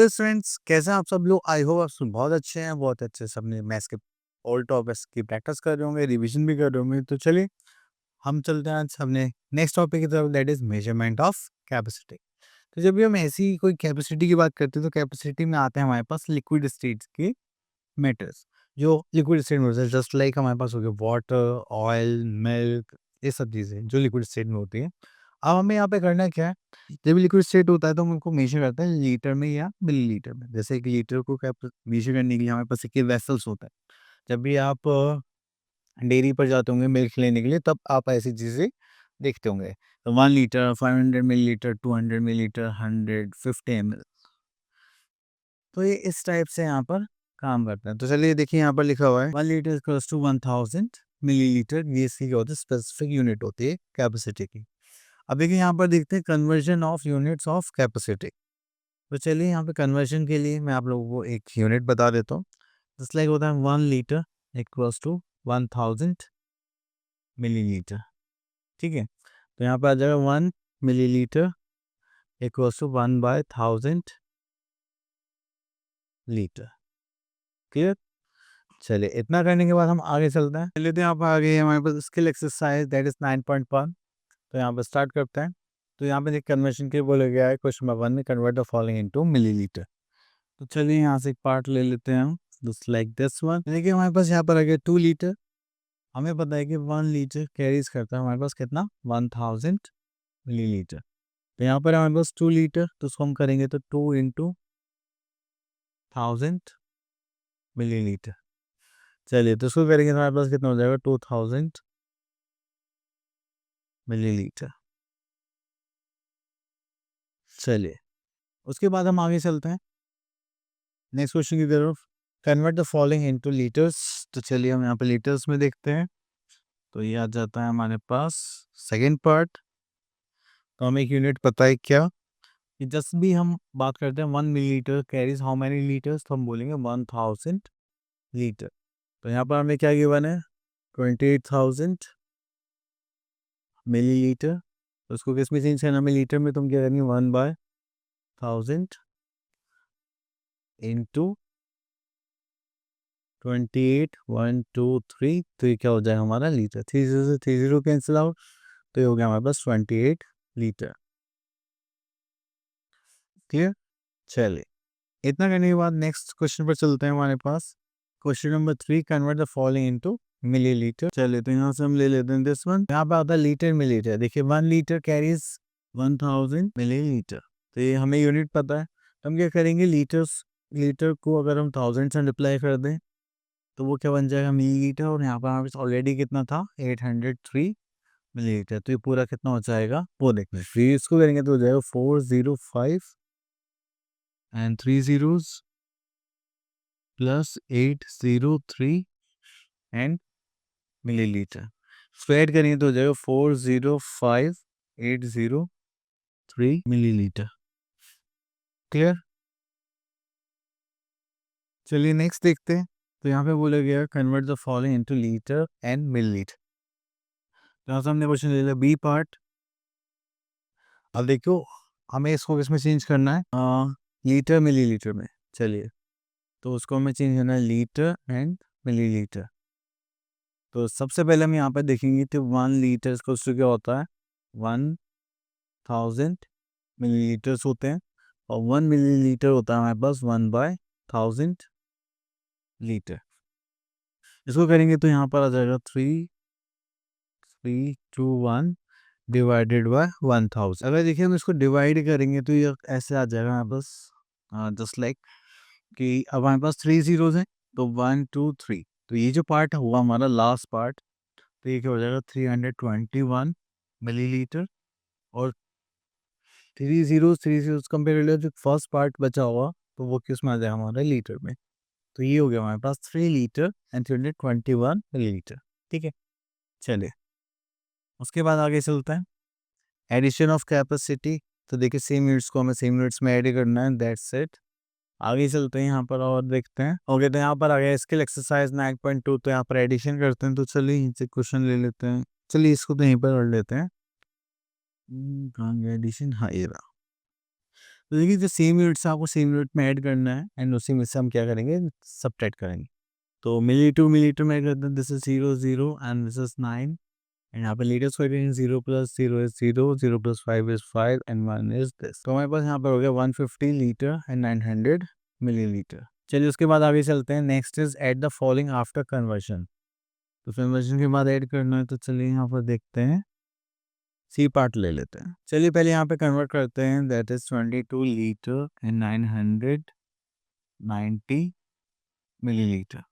Hello students, कैसे हैं आप सब लोग। आई होप आप सब बहुत अच्छे हैं, बहुत अच्छे से अपने मैथ्स के ऑल टॉपिक्स की प्रैक्टिस कर रहे होंगे, रिवीजन भी कर रहे होंगे। तो चलिए हम चलते हैं आज अपने नेक्स्ट टॉपिक की तरफ, that is measurement of capacity. तो जब भी हम ऐसी कोई कैपेसिटी की बात करते हैं तो कैपेसिटी में आते हैं हमारे पास लिक्विड स्टेट्स की मैटर्स। जो लिक्विड स्टेट में होता है, जस्ट लाइक हमारे पास हो गया वाटर, ऑयल, मिल्क, ये सब चीज़ें जो लिक्विड स्टेट में होती है। अब हमें यहाँ पे करना क्या है, जब लिक्विड स्टेट होता है तो हम उनको मेजर करते हैं लीटर में या मिलीलीटर में। जैसे कि लीटर को क्या मेजर करने के लिए हमारे पास एक वेसल्स होता है। जब भी आप डेयरी पर जाते होंगे मिल्क लेने के लिए, तब आप ऐसी चीज़ें देखते होंगे। तो 1 लीटर, 500 मिलीलीटर, 200 मिलीलीटर, 150 ml। तो ये इस टाइप से यहाँ पर काम करते हैं। तो चलिए देखिए, यहाँ पर लिखा हुआ है 1 लीटर इक्वल्स टू 1000 मिलीलीटर। ये इसकी क्या होती है, स्पेसिफिक यूनिट होती है कैपेसिटी की। अब देखिए यहाँ पर देखते हैं conversion of units of capacity. तो चलिए यहाँ पे कन्वर्जन के लिए मैं आप लोगों को एक यूनिट बता देता हूँ। जस्ट लाइक होता है 1 लीटर इक्वल्स टू 1000 मिलीलीटर। ठीक है, तो यहाँ पे आ जाएगा 1 millilitre equals to 1/1000 litre. Clear. चलिए इतना करने के बाद हम आगे चलते हैं। चलिए तो यहाँ पर आगे हमारे पास स्किल एक्सरसाइज दैट इज 9.1। तो यहाँ पर स्टार्ट करते हैं। तो यहाँ पे एक कन्वर्शन के बोला गया है क्वेश्चन नंबर 1 में, convert the following into millilitre. तो चलिए यहाँ से एक पार्ट ले लेते हैं हम, जस्ट लाइक दिस वन। देखिए हमारे पास यहाँ पर आ गया 2 लीटर। हमें पता है कि 1 लीटर कैरीज करता है हमारे पास कितना, 1000 मिलीलीटर। तो यहाँ पर हमारे पास 2 लीटर, तो उसको हम करेंगे तो 2 × 1000 मिलीलीटर। चलिए तो उसको करेंगे तो हमारे पास कितना हो जाएगा, 2000 मिलीलीटर। चलिए उसके बाद हम आगे चलते हैं नेक्स्ट क्वेश्चन की तरफ। Convert the following into litres. तो चलिए हम यहाँ पे लीटर्स में देखते हैं। तो ये आ जाता है हमारे पास सेकेंड पार्ट। तो हमें एक यूनिट पता है क्या, कि जस्ट भी हम बात करते हैं 1 millilitre carries how many litres, तो हम बोलेंगे 1000 लीटर। तो यहाँ पर हमें क्या गिवन है, 28,000 मिलीलीटर। तो उसको किस में चेंज करना, हमें लीटर में, तुम क्या करेंगे 1/1000 इंटू 28, 1 2 3। तो ये क्या हो जाएगा हमारा लीटर। 30 से 30 कैंसिल आउट, तो ये हो गया हमारे पास 28 लीटर। क्लियर। चलिए इतना करने के बाद नेक्स्ट क्वेश्चन पर चलते हैं हमारे पास। Question number 3, convert the following into millilitre. चलिए तो यहाँ से हम ले लेते हैं दिस वन। यहाँ पे आता है लीटर मिलीलीटर। देखिए 1 लीटर कैरीज 1000 मिलीलीटर। तो ये हमें यूनिट पता है, तो हम क्या करेंगे, लीटर्स, लीटर को अगर हम 1000 से मल्टीप्लाई कर दें तो वो क्या बन जाएगा, मिलीलीटर। और यहाँ पर हमारे पास ऑलरेडी कितना था, 803 मिलीलीटर। तो ये पूरा कितना हो जाएगा वो देखना है। फिर इसको करेंगे तो हो जाएगा 405 and 3 zeros plus 803 and millilitre. इसको ऐड करेंगे तो हो जाएगा 405803 मिलीलीटर। क्लियर। चलिए नेक्स्ट देखते हैं। तो यहाँ पे बोला गया convert the following into litre and millilitre. तो यहाँ से हमने क्वेश्चन ले लिया बी पार्ट। अब देखो हमें इसको किसमें चेंज करना है, लीटर मिलीलीटर में। चलिए तो उसको हमें चेंज करना है लीटर एंड मिलीलीटर। तो सबसे पहले हम यहाँ पे देखेंगे तो 1 लीटर का क्या होता है, 1000 मिलीलीटर्स होते हैं। और 1 मिलीलीटर होता है हमारे पास 1/1000 लीटर। इसको करेंगे तो यहाँ पर आ जाएगा 3321 डिवाइडेड बाय 1000। अगर देखिए हम इसको डिवाइड करेंगे तो ये ऐसे आ जाएगा हमारे पास, जस्ट लाइक कि अब हमारे पास 3 zeros हैं, तो 1 2 3। तो ये जो पार्ट हुआ हमारा लास्ट पार्ट, तो ये क्या हो जाएगा 321 मिलीलीटर। और 3 zeros कंपेयर जो फर्स्ट पार्ट बचा हुआ, तो वो किस में आ जाएगा हमारे लीटर में। तो ये हो गया हमारे पास 3 लीटर एंड 321 मिलीलीटर। ठीक है। चलिए उसके बाद आगे चलते हैं, एडिशन ऑफ कैपेसिटी। तो देखिए सेम यूनिट्स को हमें सेम यूनिट्स में ऐड करना है, दैट्स इट। आगे चलते हैं यहाँ पर और देखते हैं। ओके तो यहाँ पर आ गया स्किल एक्सरसाइज 9.2। तो यहाँ पर एडिशन करते हैं। तो चलिए यहीं से क्वेश्चन ले लेते हैं। चलिए इसको तो यहीं पर कर लेते हैं। कहाँ गया एडिशन, हाँ ये रहा। तो देखिए जो सेम यूनिट्स आपको सेम यूनिट में ऐड करना है एंड उसी में से हम क्या करेंगे, सब्ट्रैक्ट करेंगे। तो मिलीलीटर में ऐड करते हैं, this is 0 0 and this is 9 and यहाँ पे लीटर्स को 0 plus 0 is 0, 0 plus 5 is 5 and 1 is this. तो हमारे पास यहाँ पर हो गया 150 लीटर एंड 900 मिलीलीटर। चलिए उसके बाद आगे चलते हैं। Next is add the following after conversion. तो कन्वर्जन के बाद ऐड करना है, तो चलिए यहाँ पर देखते हैं, सी पार्ट ले लेते हैं। चलिए पहले यहाँ पे कन्वर्ट करते हैं, that is 22 litre and 990 millilitre.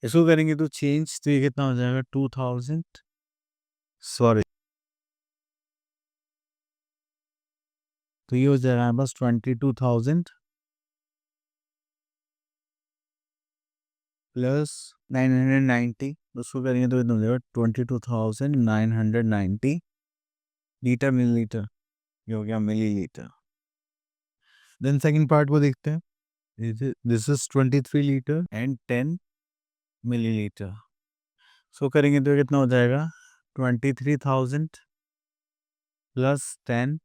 इसको करेंगे तो चेंज, तो ये कितना हो जाएगा 2000, सॉरी, तो ये हो जाएगा बस 22,000 प्लस 990, उसको करेंगे तो कितना हो जाएगा 22,990 लीटर मिलीलीटर, ये हो गया मिलीलीटर। देन सेकंड पार्ट को देखते हैं, this is 23 litre and 10 millilitre. So करेंगे तो कितना हो जाएगा 23,000 प्लस 10,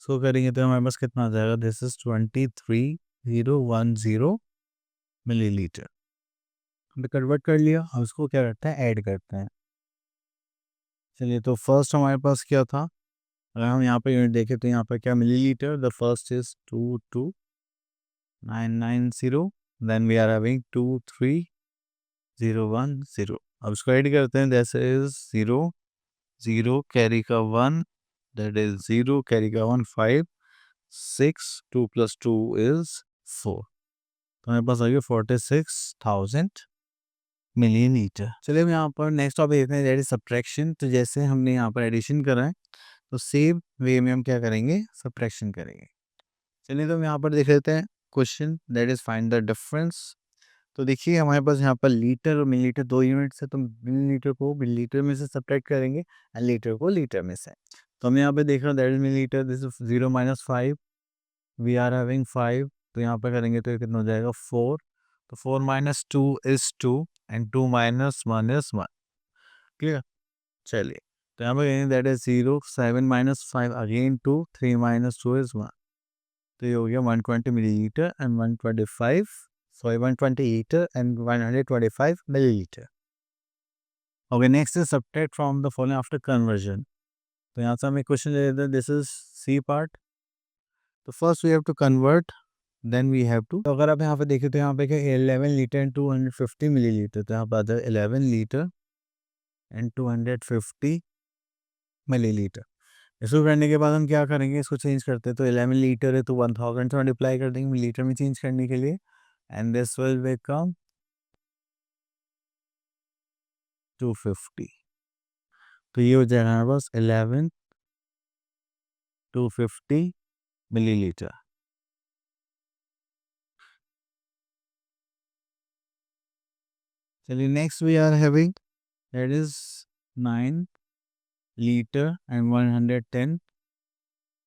सो करेंगे तो हमारे पास कितना आ जाएगा, दिस इज 23,010 मिलीलीटर। हमने कन्वर्ट कर लिया, अब उसको क्या करते हैं, ऐड करते हैं। चलिए तो फर्स्ट हमारे पास क्या था, अगर हम यहाँ पे यूनिट देखें तो यहाँ पर क्या millilitre, the first is 22,990, then we are having 23,010। अब इसको ऐड करते हैं, जैसे इज 0 0 कैरी का 1, दैट इज 0 कैरी का 1 5 6, 2 प्लस 2 इज 4, तो हमारे पास आ गया 46,000 मिलीलीटर। चलिए हम यहाँ पर नेक्स्ट टॉपिक देखते हैं, दैट इज सब्ट्रैक्शन। तो जैसे हमने यहाँ पर एडिशन करा है, तो सेम वे में हम क्या करेंगे, सब्ट्रैक्शन करेंगे। चलिए तो हम यहाँ पर देख लेते हैं question, that is find the difference. तो देखिए हमारे पास यहाँ पर लीटर और मिलीलीटर दो यूनिट्स है, तो मिलीलीटर को मिलीलीटर में से सब्ट्रैक्ट करेंगे एंड लीटर को लीटर में से। तो हम यहाँ पे देख रहे हैं, that is millilitre, this is 0 minus 5, we are having 5, तो यहाँ पे करेंगे तो कितना हो जाएगा 4, तो 4 minus 2 is 2 and 2 minus 1 is 1, clear. चलिए तो यहाँ पे कहेंगे that is 0, 7 minus 5 again 2, 3 minus 2 is 1, तो ये हो गया 120 millilitre and 125, sorry 120 litre and 125 millilitre. Okay, next is subtract from the following after conversion. तो यहाँ से हम एक क्वेश्चन ले लेते हैं, दिस इज सी पार्ट। तो first we have to convert, then we have to, तो अगर आप यहाँ पे देखें तो यहाँ पे क्या 11 लीटर एंड 250 मिलीलीटर, तो यहाँ पे आता है 11 लीटर एंड 250 मिलीलीटर। इसको करने के बाद हम क्या करेंगे, इसको चेंज करते हैं, तो 11 लीटर है तो 1000 से मल्टीप्लाई कर देंगे लीटर में चेंज करने के लिए, एंड दिस विल बिकम 250, तो ये हो जाएगा हमारे पास 11 250 मिलीलीटर। चलिए next we are having, that is 9 litre and 110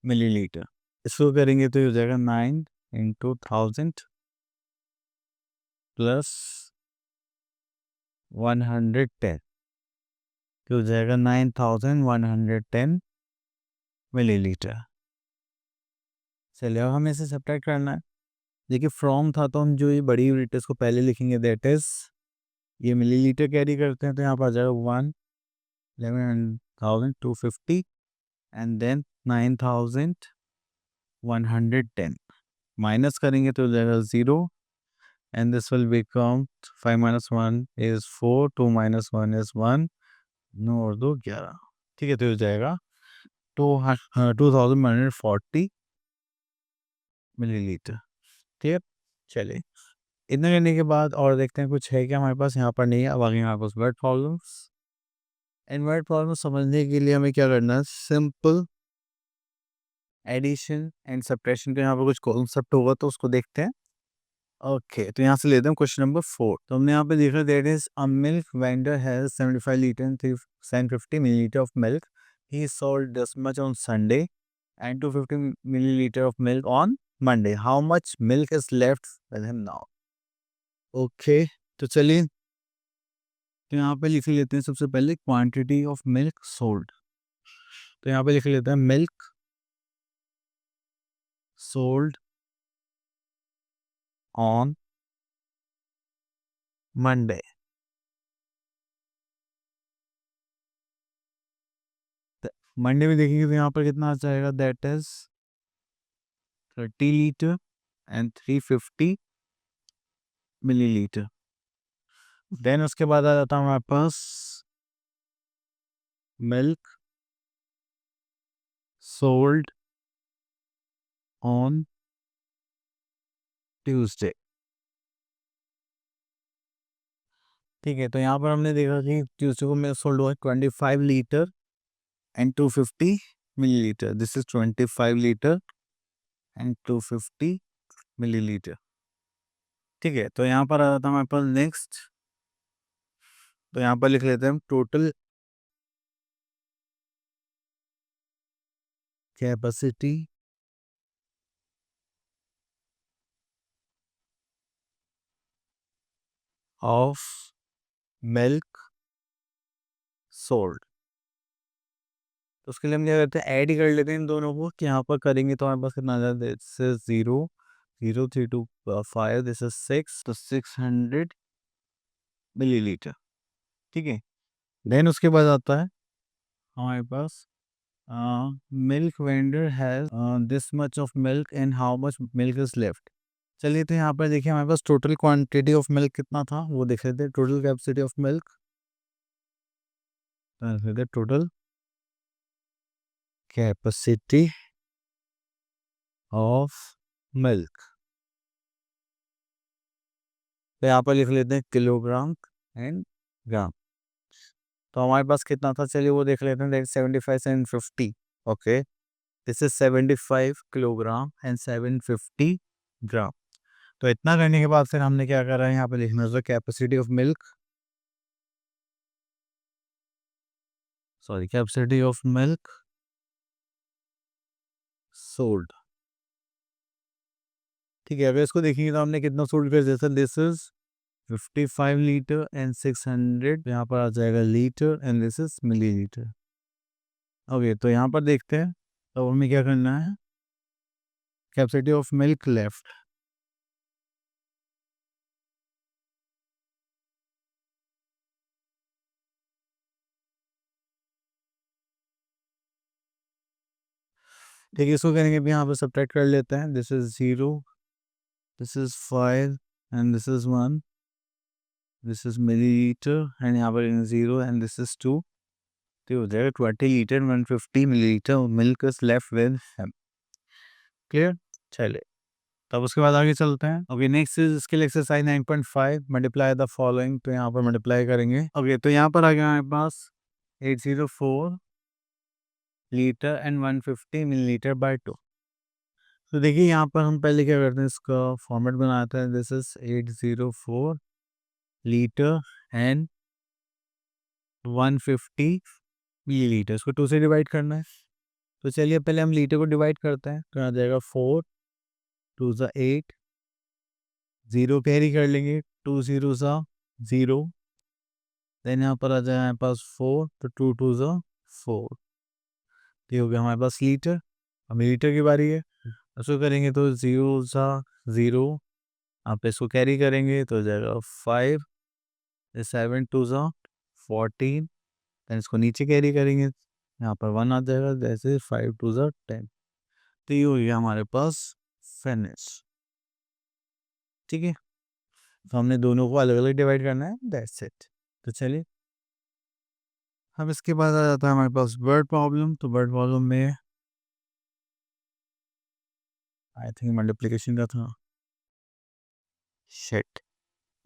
millilitre. इसको करेंगे तो ये हो जाएगा 9 इंटू 1000 प्लस 110, तो हो जाएगा 9110 मिलीलीटर। चलिए अब हमें इसे सब्ट्रैक्ट करना है। देखिए फ्रॉम था तो हम जो ये बड़ी यूनिट इसको पहले लिखेंगे, दैट इज ये मिलीलीटर कैरी करते हैं, तो यहाँ पर आ जाएगा 11,250 एंड देन 9,110, माइनस करेंगे तो हो जाएगा 0 and this will become 5 minus 1 is 4, 2 minus 1 is 1, 9 और 2 11, ठीक है, तो हो जाएगा 2140 मिलीलीटर, ठीक है। चलिए इतना करने के बाद और देखते हैं कुछ है क्या हमारे पास, यहाँ पर नहीं है। अब आगे हमारे पास वर्ड प्रॉब्लम्स। इन वर्ड प्रॉब्लम समझने के लिए हमें क्या करना है, सिंपल एडिशन एंड सब्ट्रैक्शन का यहाँ पर कुछ कॉन्सेप्ट होगा तो उसको देखते हैं। ओके, तो यहाँ से लेते हैं क्वेश्चन नंबर 4। तो हमने यहाँ पे देखा, that is a milk vendor has 75 litre and 350 millilitre of milk, he sold this much on Sunday and 250 millilitre of milk on Monday, how much milk is left with him now. Okay, तो चलिए तो यहाँ पे लिख लेते हैं सबसे पहले क्वांटिटी ऑफ मिल्क सोल्ड। तो यहाँ पे लिख लेते हैं milk sold on Monday. Monday में देखेंगे तो यहाँ पर कितना आ जाएगा, that is 30 litre and 350 millilitre. Then उसके बाद आ जाता है हमारे पास मिल्क सोल्ड ऑन ट्यूसडे। ठीक है, तो यहाँ पर हमने देखा कि ट्यूसडे को मेरा सोल्ड हुआ 25 litre and 250 millilitre. This is 25 litre and 250 millilitre. ठीक है, तो यहाँ पर आ जाता है हमारे पास नेक्स्ट। तो यहाँ पर लिख लेते हैं हम total capacity of milk sold. तो उसके लिए हम क्या करते हैं, ऐड ही कर लेते हैं इन दोनों को, कि यहाँ पर करेंगे तो हमारे पास कितना आ जाता है, दिस इज 0 0 3 2 5, दिस इज 6, तो 600 मिलीलीटर। ठीक है, देन उसके बाद आता है हमारे पास milk vendor has this much of milk and how much milk is left. चलिए, तो यहाँ पर देखिए हमारे पास टोटल क्वांटिटी ऑफ मिल्क कितना था वो देख लेते हैं। Total capacity of milk, total capacity of milk, तो यहाँ पर लिख लेते हैं किलोग्राम एंड ग्राम। तो हमारे पास कितना था, चलिए वो देख लेते हैं। That 75 and 50। Okay, this is 75 kilogram and 750 ग्राम। तो इतना करने के बाद फिर हमने क्या करा है, यहाँ पे लिखना है capacity of milk, sorry capacity of milk sold. ठीक है, अगर इसको देखेंगे तो हमने कितना सोल्ड कर दिया, दिस इज 55 लीटर एंड 600, यहाँ पर आ जाएगा litre and this is millilitre. Okay, तो यहाँ पर देखते हैं तो हमें क्या करना है, कैपेसिटी ऑफ मिल्क लेफ्ट। ठीक है, इसको करेंगे भी यहाँ पर सब्ट्रैक्ट कर लेते हैं। This is 0, this is 5 and this is 1, this is millilitre and यहाँ पर 0 एंड दिस इज 2। तो हो जाएगा 20 litre 150 millilitre milk is left with him. Clear, चले तब उसके बाद आगे चलते हैं। Okay, next is skill exercise 9.5, multiply the following. तो यहाँ पर मल्टीप्लाई करेंगे। ओके, तो यहाँ पर आ गया हमारे पास 804 लीटर एंड 150 मिलीलीटर बाय 2। तो देखिए यहाँ पर हम पहले क्या करते हैं, इसका फॉर्मेट बनाते हैं। This is 804 litre and 150 millilitre, इसको 2 से डिवाइड करना है। तो चलिए पहले हम लीटर को डिवाइड करते हैं। तो आ जाएगा 4 2 ज़ा 8, 0 कैरी कर लेंगे, 2 0 ज़ा 0, देन यहाँ पर आ जाएगा हमारे पास 4, तो 2 2 ज़ा 4। ये हो गया हमारे पास लीटर। अब लीटर की बारी है, उसको करेंगे तो 0 ज़ा 0, आप इसको कैरी करेंगे तो हो जाएगा 5, 7 2 ज़ा 14, देन इसको नीचे कैरी करेंगे, यहाँ पर 1 आ जाएगा, जैसे 5 2 ज़ा 10। तो ये हो गया हमारे पास फिनिश। ठीक है, तो हमने दोनों को अलग अलग डिवाइड करना है, दैट्स इट। तो चलिए अब इसके बाद आ जाता है हमारे पास वर्ड प्रॉब्लम। तो वर्ड प्रॉब्लम में आई थिंक मल्टीप्लिकेशन का था, शिट,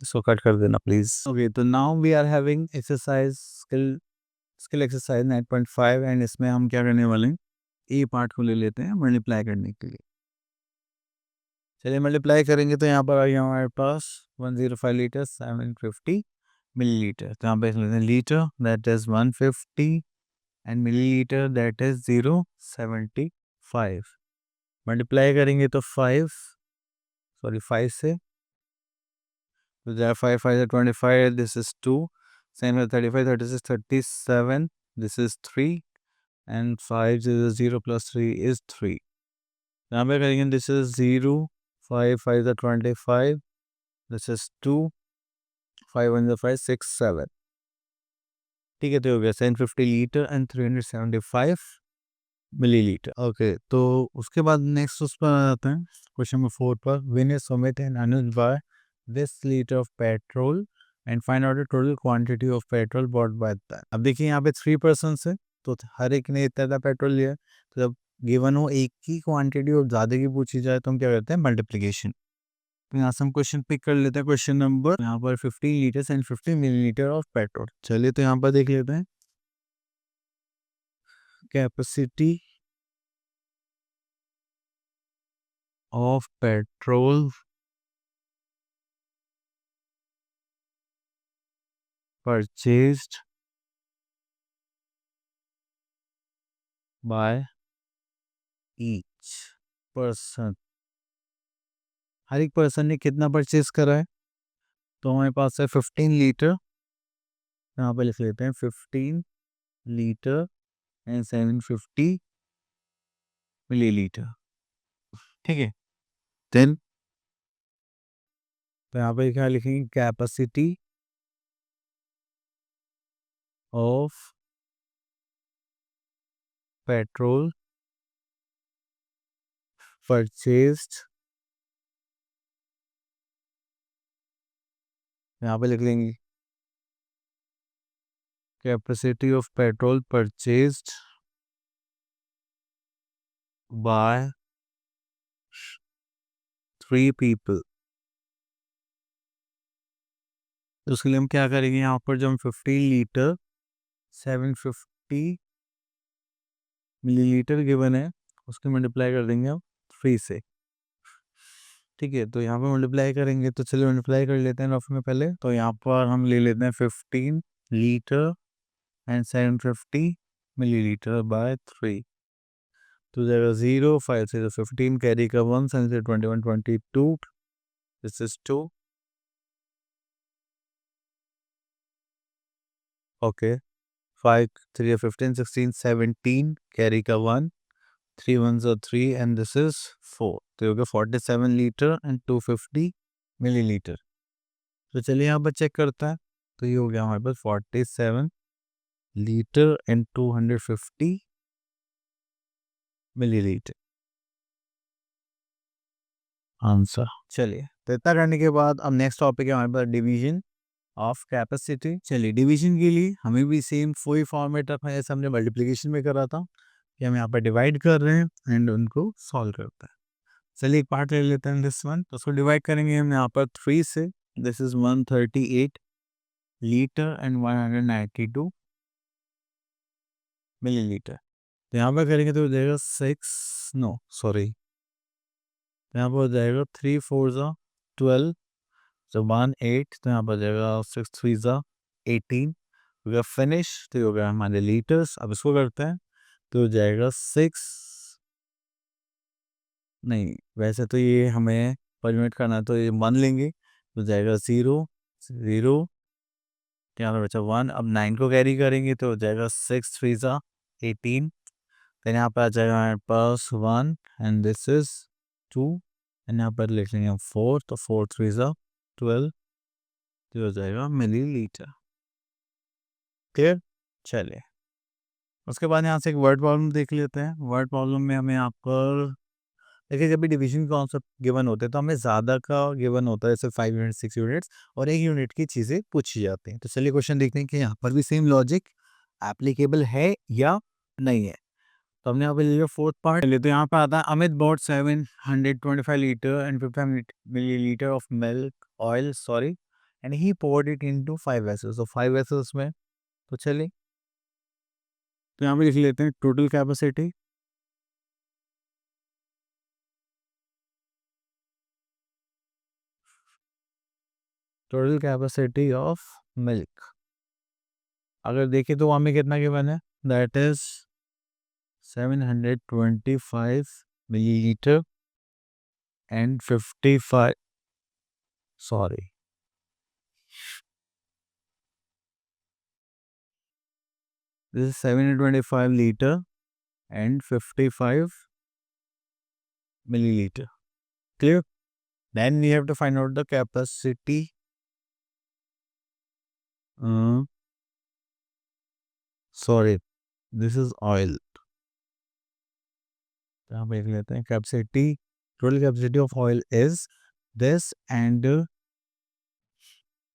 इसको कट कर देना प्लीज। ओके, तो now we are having exercise skill exercise 9.5 and इसमें हम क्या करने वाले हैं, ए पार्ट को ले लेते हैं मल्टीप्लाई करने के लिए। चलिए मल्टीप्लाई करेंगे तो यहाँ पर आ गया हमारे पास 105 लीटर 750 मिलीलीटर। तो यहाँ पे लेते हैं litre, that is 150 and millilitre that is 075। Multiply करेंगे तो 5 से, तो there 5 5 is 25, this is 2, 7 is 35, 36, 37, this is 3, and 5 is 0 plus 3 is 3. यहाँ पे करेंगे दिस इज 0, 5 5 ज़ा 25, दिस इज 2, 5 1 ज़ा 5 6 7। ठीक है, तो हो गया 750 लीटर एंड 375 मिलीलीटर। ओके, तो उसके बाद नेक्स्ट उस पर आ जाते हैं क्वेश्चन नंबर 4 पर। Vinay, Sumit and Anuj buy this litre of petrol and find out the total quantity of petrol bought by that. अब देखिए यहाँ पे 3 पर्सन है, तो हर एक ने इतना इतना पेट्रोल लिया है। तो जब गिवन हो एक की क्वांटिटी और ज़्यादा की पूछी जाए तो हम क्या करते हैं, मल्टीप्लीकेशन। तो यहाँ से हम क्वेश्चन पिक कर लेते हैं। क्वेश्चन नंबर यहाँ पर 15 litre and 50 millilitre of petrol. चलिए तो यहाँ पर देख लेते हैं capacity of petrol purchased by each person। हर एक पर्सन ने कितना परचेज करा है, तो हमारे पास है 15 लीटर। यहाँ पे लिख लेते हैं 15 लीटर एंड 750 मिलीलीटर। ठीक है, देन तो यहाँ पे क्या लिखेंगे, कैपेसिटी ऑफ पेट्रोल परचेज्ड, यहाँ पे लिख लेंगे capacity of petrol purchased bye 3 people. तो उसके लिए हम क्या करेंगे, यहाँ पर जो हम 15 लीटर 750 मिलीलीटर गिवन है उसको मल्टीप्लाई कर देंगे हम 3 से। ठीक है, तो यहाँ पे मल्टीप्लाई करेंगे, तो चलिए मल्टीप्लाई कर लेते हैं रफ में पहले। तो यहाँ पर हम ले लेते हैं 15 लीटर एंड 750 मिलीलीटर बाय 3। तो जाएगा 0 5 से 15 कैरी का 1 7 से 21 22, दिस इज 2। ओके, 5 3 15 16 17 कैरी का 1, 3 1s are 3 and this is 4। तो ये हो गया 47 लीटर एंड 250 मिलीलीटर। तो चलिए यहाँ पर चेक करता है। तो ये हो गया हमारे पास 47 लीटर एंड 250 मिलीलीटर आंसर। चलिए, तो इतना करने के बाद अब नेक्स्ट टॉपिक है हमारे पास डिवीजन ऑफ कैपेसिटी। चलिए, डिवीजन के लिए हमें भी सेम वही फॉर्मेट रखना है जैसे हमने मल्टीप्लिकेशन में करा था, कि हम यहाँ पर डिवाइड कर रहे हैं एंड उनको सॉल्व करता है। चलिए एक पार्ट ले लेते हैं दिस वन। तो उसको डिवाइड करेंगे हम यहाँ पर 3 से। This is 138 litre and 192 millilitre. तो यहाँ पर करेंगे तो हो जाएगा 6 नो सॉरी, तो यहाँ पर हो जाएगा 3 4 ज़ा 12, तो 1 8, तो यहाँ पर हो जाएगा 6 3 ज़ा 18। हो गया फिनिश, तो हो गया हमारे लीटर्स। अब इसको करते हैं तो हो जाएगा 6, नहीं वैसे तो ये हमें परमिट करना, तो ये 1 लेंगे तो जाएगा 0 0, यहाँ पर बचा 1। अब 9 को कैरी करेंगे तो हो जाएगा 6 3 ज़ा 18। देन यहाँ पर आ जाएगा हमारे पास 1 एंड दिस इज 2 एंड यहाँ पर लिख लेंगे हम 4, तो 4 3 ज़ा 12, तो हो जाएगा मिलीलीटर। क्लियर। चलिए, उसके बाद यहाँ से एक वर्ड प्रॉब्लम देख लेते हैं। वर्ड प्रॉब्लम में हमें यहाँ पर देखिए, जब भी डिवीजन कॉन्सेप्ट गिवन होते हैं तो हमें ज़्यादा का गिवन होता है, जैसे 5 यूनिट 6 यूनिट्स और 1 यूनिट की चीज़ें पूछी जाती हैं। तो चलिए क्वेश्चन देखते हैं कि यहाँ पर भी सेम लॉजिक एप्लीकेबल है या नहीं है। तो हमने यहाँ पे ले लिया फोर्थ पार्ट ले, तो यहाँ पे आता है Amit bought 725 litre and 50 millilitre of milk oil sorry and he poured it into 5 vessels. तो 5 वेसल्स में, तो चलिए तो यहाँ पे लिख लेते हैं total capacity. Total capacity of milk अगर देखें तो हमें कितना गिवन है, that is 725 millilitre and 55 sorry this is 725 litre and 55 milliliter. Clear? Then we have to find out the capacity. Sorry, this is oil. यहाँ पे लिख लेते हैं capacity, total capacity of oil is this and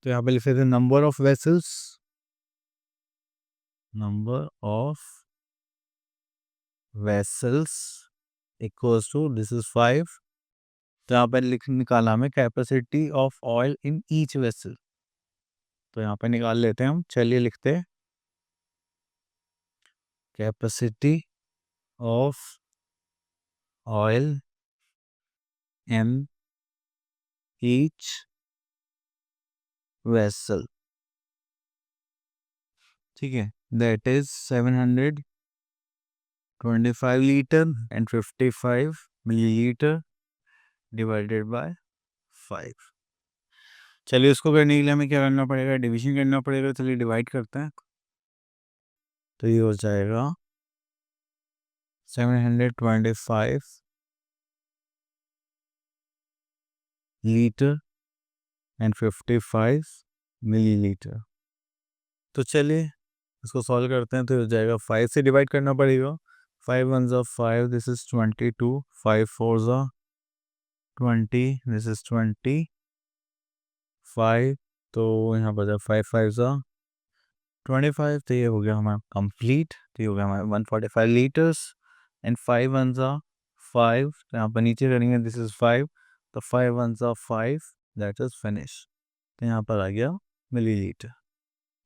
तो यहाँ पे लिख लेते हैं number of vessels, number of vessels equals to this is 5. तो यहाँ पे लिख निकाला हमें capacity of oil in each vessel. तो यहाँ पे निकाल लेते हैं हम. चलिए लिखते हैं capacity of oil in each vessel. ठीक है, that is 725 litre and 55 millilitre divided by 5. चलिए उसको करने के लिए हमें क्या करना पड़ेगा, डिवीजन करना पड़ेगा. चलिए डिवाइड करते हैं. तो ये हो जाएगा 725 लीटर एंड 55 मिलीलीटर. तो चलिए इसको सॉल्व करते हैं. तो हो जाएगा 5 से डिवाइड करना पड़ेगा. 5 1 ज़ा 5, दिस इज 22. 5 4 ज़ा 20, दिस इज 25. तो यहाँ पर 5 5 ज़ा 25. तो ये हो गया हमारा कंप्लीट. तो ये हो गया हमारा 145 लीटर्स एंड 5 1 ज़ा 5. तो यहाँ पर नीचे करेंगे, दिस इज 5. तो 5 1 ज़ा 5, दैट इज फिनिश. तो यहाँ पर आ गया मिलीलीटर.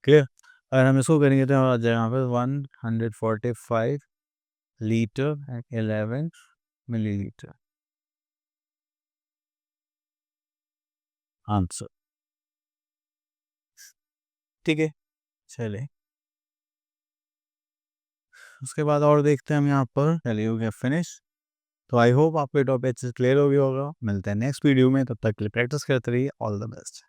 क्लियर? अगर हम इसको करेंगे तो आ जाएगा यहाँ पर 145 लीटर एंड 11 मिलीलीटर. आंसर. ठीक है, चलिए उसके बाद और देखते हैं हम यहाँ पर. चलिए हो गया फिनिश. तो आई होप आपको टॉपिक अच्छे से क्लियर हो गया होगा. मिलते हैं नेक्स्ट वीडियो में, तब तक के लिए प्रैक्टिस करते रहिए. All the best.